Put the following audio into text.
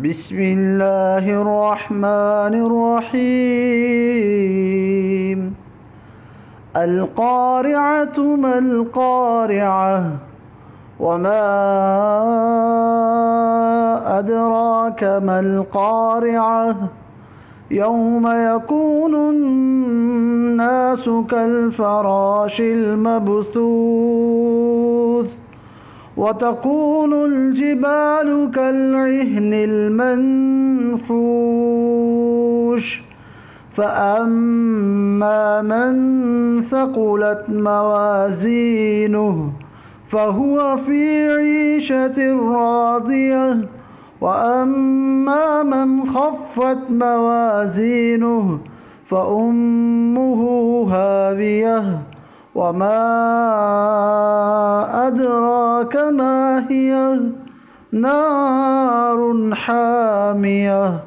بسم الله الرحمن الرحيم القارعة ما القارعة وما أدراك ما القارعة يوم يكون الناس كالفراش المبثوث وتكون الجبال كالعهن المنفوش فأما من ثقلت موازينه فهو في عيشة راضية وأما من خفت موازينه فأمه هاوية وما أدراك ما هي نار حامية.